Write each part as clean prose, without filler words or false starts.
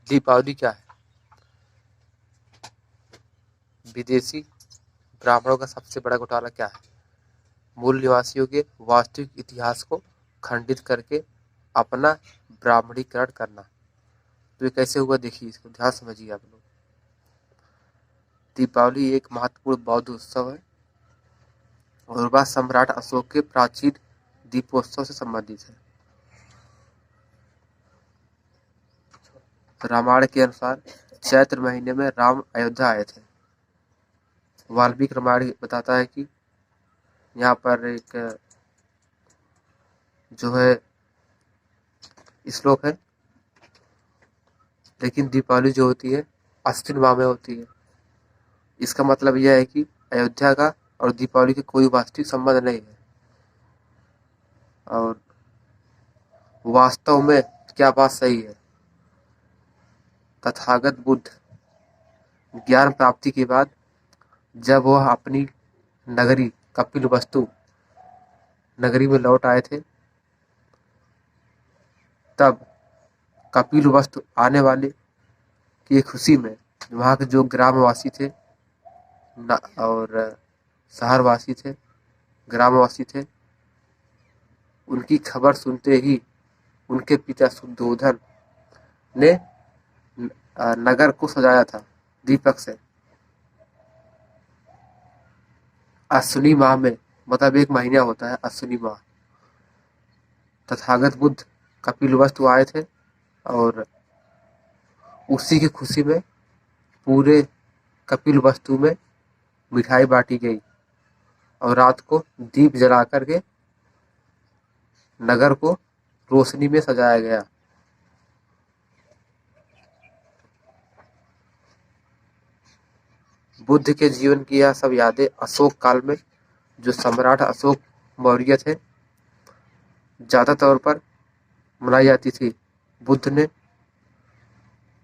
दीपावली क्या है? विदेशी ब्राह्मणों का सबसे बड़ा घोटाला क्या है? मूल निवासियों के वास्तविक इतिहास को खंडित करके अपना ब्राह्मणीकरण करना। तो ये कैसे हुआ, देखिए, इसको ध्यान समझिए आप लोग। दीपावली एक महत्वपूर्ण बौद्ध उत्सव है और वह सम्राट अशोक के प्राचीन दीपोत्सव से संबंधित है। रामायण के अनुसार चैत्र महीने में राम अयोध्या आए थे। वाल्मीकि रामायण बताता है कि यहाँ पर एक जो है श्लोक है, लेकिन दीपावली जो होती है आश्विन माह में होती है। इसका मतलब यह है कि अयोध्या का और दीपावली का कोई वास्तविक संबंध नहीं है। और वास्तव में क्या बात सही है? तथागत बुद्ध ज्ञान प्राप्ति के बाद जब वह अपनी नगरी कपिलवस्तु नगरी में लौट आए थे, तब कपिलवस्तु आने वाले की खुशी में वहाँ के जो ग्रामवासी थे और शहरवासी थे, ग्रामवासी थे, उनकी खबर सुनते ही उनके पिता शुद्धोधन ने नगर को सजाया था दीपक से। अश्विनी माह में, मतलब एक महीना होता है अश्विनी माह, तथागत बुद्ध कपिलवस्तु आए थे और उसी की खुशी में पूरे कपिलवस्तु में मिठाई बांटी गई और रात को दीप जला करके नगर को रोशनी में सजाया गया। बुद्ध के जीवन की यह सब यादें अशोक काल में जो सम्राट अशोक मौर्य थे ज्यादा तौर पर मनाई जाती थी। बुद्ध ने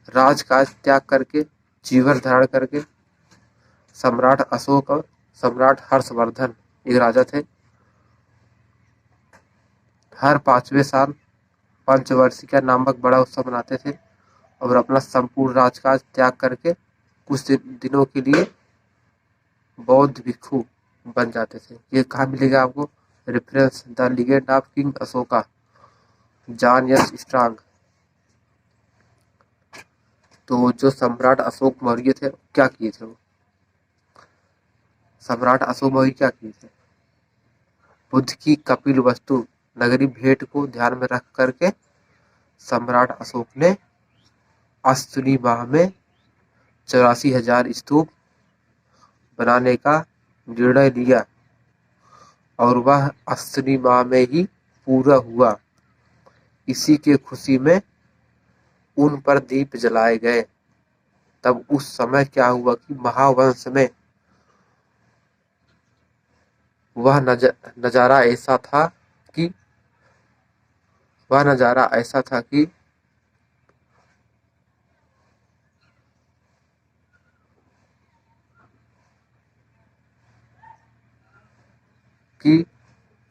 राजकाज त्याग करके जीवन धारण करके सम्राट अशोक और सम्राट हर्षवर्धन एक राजा थे, हर 5वें साल पंचवर्षिका नामक बड़ा उत्सव मनाते थे और अपना संपूर्ण राजकाज त्याग करके कुछ दिनों के लिए बौद्ध भिक्षु बन जाते थे। ये कहाँ मिलेगा आपको? Reference the legend of king Ashoka, John S strong. तो जो सम्राट अशोक मौर्य थे क्या किए थे? वो सम्राट अशोक मौर्य क्या किए थे? बुद्ध की कपिलवस्तु नगरी भेंट को ध्यान में रख करके सम्राट अशोक ने अश्विनी माह में 84,000 स्तूप बनाने का निर्णय लिया और वह अश्विनी माह में ही पूरा हुआ। इसी के खुशी में उन पर दीप जलाए गए। तब उस समय क्या हुआ कि महावंश में वह नजारा ऐसा था कि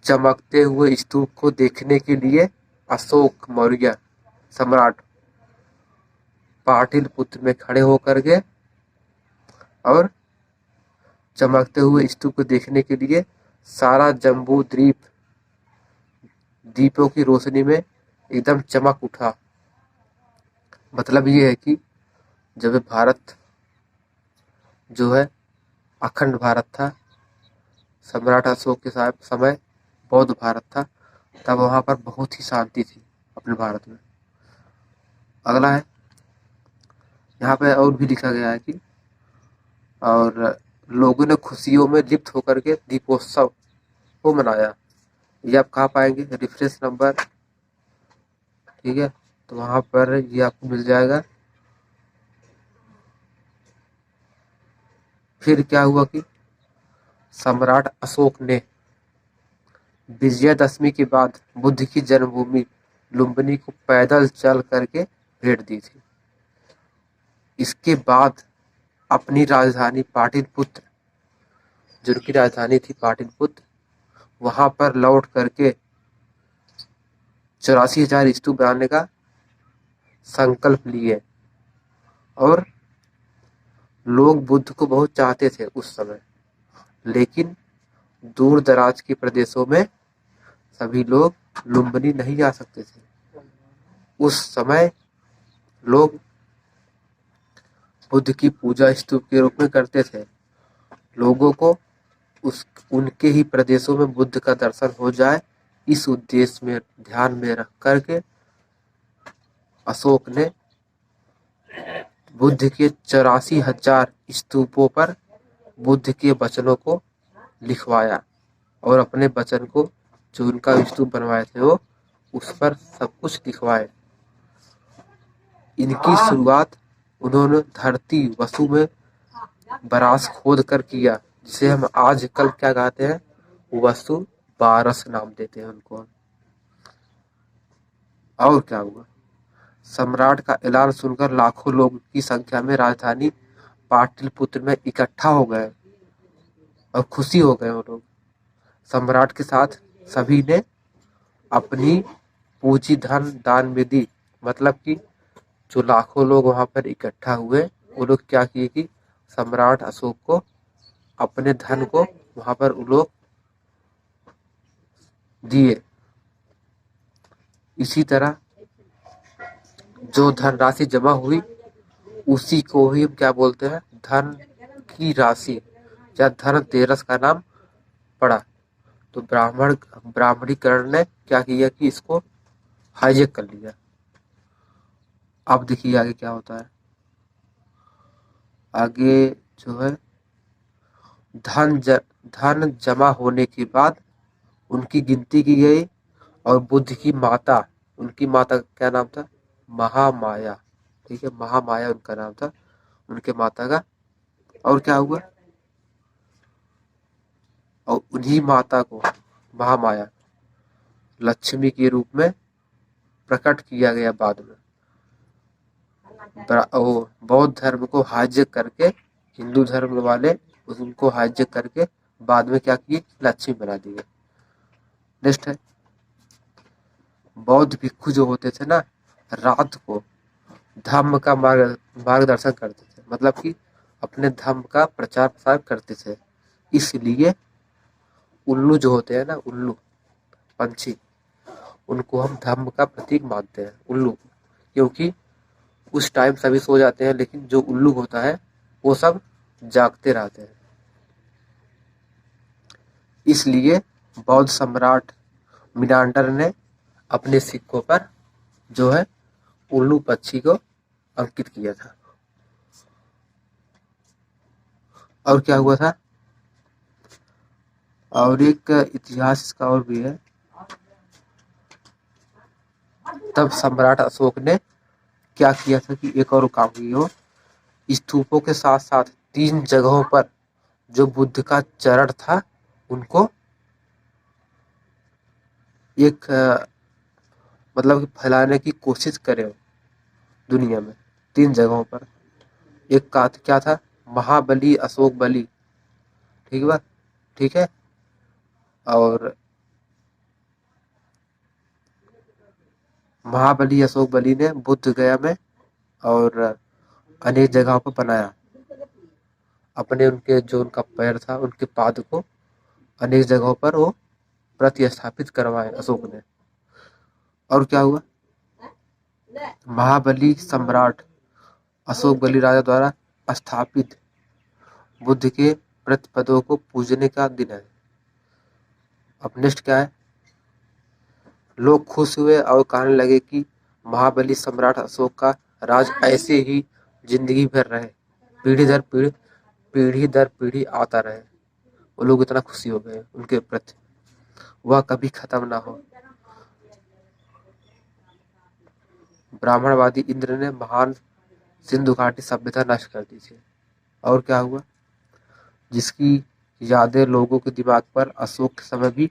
चमकते हुए स्तूप को देखने के लिए अशोक मौर्य सम्राट पाटलिपुत्र में खड़े होकर के और चमकते हुए स्तूप को देखने के लिए सारा जम्बू द्वीप दीपों की रोशनी में एकदम चमक उठा। मतलब ये है कि जब भारत जो है अखंड भारत था, सम्राट अशोक के समय बौद्ध भारत था, तब वहां पर बहुत ही शांति थी अपने भारत में। अगला है, यहाँ पे और भी लिखा गया है कि और लोगों ने खुशियों में लिप्त होकर के दीपोत्सव को मनाया। ये आप कहाँ पाएंगे? रेफरेंस नंबर, ठीक है, तो वहां पर ये आपको मिल जाएगा। फिर क्या हुआ कि सम्राट अशोक ने विजयदशमी के बाद बुद्ध की जन्मभूमि लुम्बिनी को पैदल चल करके भेंट दी थी। इसके बाद अपनी राजधानी पाटलिपुत्र, जिनकी राजधानी थी पाटलिपुत्र, वहां पर लौट करके 84,000 स्तूप बनाने का संकल्प लिए और लोग बुद्ध को बहुत चाहते थे उस समय, लेकिन दूर दराज के प्रदेशों में सभी लोग लुम्बिनी नहीं जा सकते थे। उस समय लोग बुद्ध की पूजा स्तूप के रूप में करते थे। लोगों को उस उनके ही प्रदेशों में बुद्ध का दर्शन हो जाए, इस उद्देश्य में ध्यान में रख करके अशोक ने बुद्ध के 84,000 स्तूपों पर बुद्ध के वचनों को लिखवाया और अपने वचन को, जो उनका स्तूप बनवाए थे, वो उस पर सब कुछ लिखवाए। इनकी शुरुआत उन्होंने धरती वसु में बरास खोद कर किया, जिसे हम आजकल क्या कहते हैं, वसु बारस नाम देते हैं उनको। और क्या हुआ, सम्राट का ऐलान सुनकर लाखों लोग की संख्या में राजधानी पाटलिपुत्र में इकट्ठा हो गए और खुशी हो गए वो लोग। सम्राट के साथ सभी ने अपनी पूंजी धन दान में दी। मतलब कि जो लाखों लोग वहां पर इकट्ठा हुए, वो लोग क्या किए कि सम्राट अशोक को अपने धन को वहां पर वो लोग दिए। इसी तरह जो धनराशि जमा हुई, उसी को ही हम क्या बोलते हैं, धन की राशि या धन तेरस का नाम पड़ा। तो ब्राह्मणीकरण ने क्या किया कि इसको हाईजेक कर लिया। अब देखिए आगे क्या होता है। आगे जो है, धन जमा होने के बाद उनकी गिनती की गई और बुद्ध की माता, उनकी माता का क्या नाम था, महामाया। ठीक है, महामाया उनका नाम था, उनके माता का। और क्या हुआ, और उन्हीं माता को, महामाया, लक्ष्मी के रूप में प्रकट किया गया बाद में। बौद्ध धर्म को हाईजेक करके हिंदू धर्म वाले उनको हाईजेक करके बाद में क्या किए, लक्ष्मी बना दिए। नेक्स्ट है, बौद्ध भिक्षु जो होते थे ना, रात को धम्म का मार्गदर्शन करते थे। मतलब कि अपने धम्म का प्रचार प्रसार करते थे। इसलिए उल्लू जो होते हैं ना, उल्लू पंछी, उनको हम धम्म का प्रतीक मानते हैं, उल्लू। क्योंकि उस टाइम सभी सो जाते हैं, लेकिन जो उल्लू होता है वो सब जागते रहते हैं। इसलिए बौद्ध सम्राट मिनांडर ने अपने सिक्कों पर जो है उल्लू पक्षी को अंकित किया था। और क्या हुआ था, और एक इतिहास इसका और भी है। तब सम्राट अशोक ने क्या किया था कि एक और काम किया हो, स्तूपों के साथ साथ 3 जगहों पर जो बुद्ध का चरण था, उनको एक मतलब कि फैलाने की कोशिश करे दुनिया में। 3 जगहों पर, एक का क्या था, महाबली अशोक बली, ठीक है, ठीक है। और महाबली अशोक बली ने बुद्ध गया में और अनेक जगहों पर बनाया। अपने उनके जो उनका पैर था, उनके पाद को अनेक जगहों पर वो प्रतिस्थापित करवाए अशोक ने। और क्या हुआ, महाबली सम्राट अशोक बली राजा द्वारा स्थापित बुद्ध के प्रतिपदों को पूजने का दिन है। अब नेक्स्ट क्या है, लोग खुश हुए और कहने लगे कि महाबली सम्राट अशोक का राज ऐसे ही जिंदगी भर रहे, पीढ़ी दर पीढ़ी आता रहे। वो लोग इतना खुशी हो गए उनके प्रति, वह कभी खत्म ना हो। ब्राह्मणवादी इंद्र ने महान सिंधु घाटी सभ्यता नष्ट कर दी थी। और क्या हुआ, जिसकी यादें लोगों के दिमाग पर अशोक के समय भी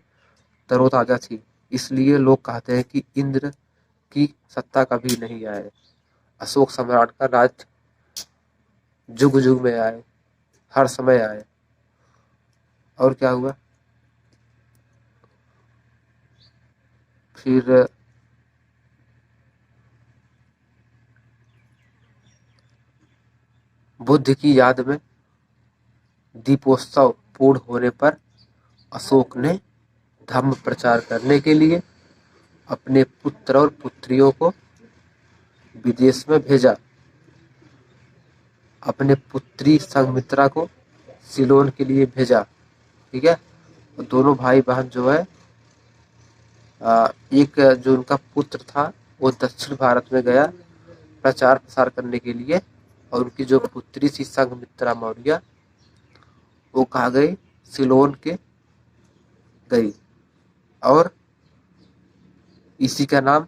तरोताजा थी। इसलिए लोग कहते हैं कि इंद्र की सत्ता कभी नहीं आए, अशोक सम्राट का राज जुग जुग में आए, हर समय आए। और क्या हुआ, फिर बुद्ध की याद में दीपोत्सव पूर्ण होने पर अशोक ने धर्म प्रचार करने के लिए अपने पुत्र और पुत्रियों को विदेश में भेजा। अपने पुत्री संघमित्रा को सिलोन के लिए भेजा। ठीक है, तो दोनों भाई बहन जो है, एक जो उनका पुत्र था वो दक्षिण भारत में गया प्रचार प्रसार करने के लिए, और उनकी जो पुत्री थी संघमित्रा मौर्य वो कहाँ गई, सिलोन के गई। और इसी का नाम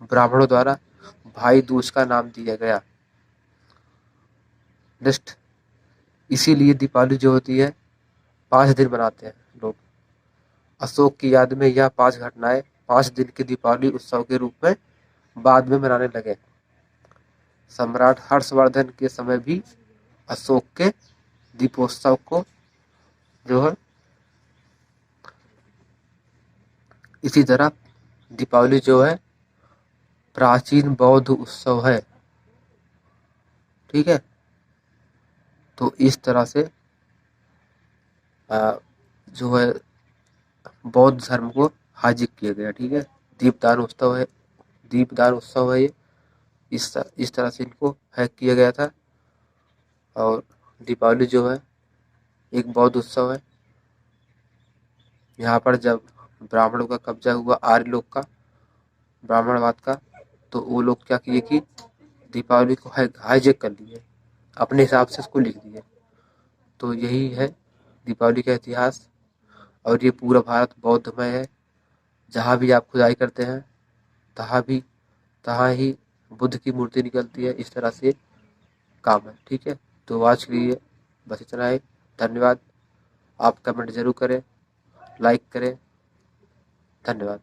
ब्राह्मणों द्वारा भाई दूज का नाम दिया गया। नेक्स्ट, इसीलिए दीपावली जो होती है 5 दिन मनाते हैं लोग। अशोक की याद में यह 5 घटनाएं 5 दिन के दीपावली उत्सव के रूप में बाद में मनाने लगे। सम्राट हर्षवर्धन के समय भी अशोक के दीपोत्सव को जो है इसी तरह दीपावली जो है प्राचीन बौद्ध उत्सव है। ठीक है, तो इस तरह से जो है बौद्ध धर्म को हाजिर किया गया। ठीक है, दीपदान उत्सव है, दीपदान उत्सव है ये, इस तरह से इनको हैक किया गया था। और दीपावली जो है एक बौद्ध उत्सव है। यहाँ पर जब ब्राह्मणों का कब्जा हुआ आर्य लोग का, ब्राह्मणवाद का, तो वो लोग क्या किए कि दीपावली को हाईजेक कर लिए, अपने हिसाब से उसको लिख दिए। तो यही है दीपावली का इतिहास। और ये पूरा भारत बौद्धमय है। जहाँ भी आप खुदाई करते हैं तहाँ ही बुद्ध की मूर्ति निकलती है। इस तरह से काम है। ठीक है, तो आज के लिए बस इतना ही। धन्यवाद। आप कमेंट जरूर करें, लाइक करें। धन्यवाद।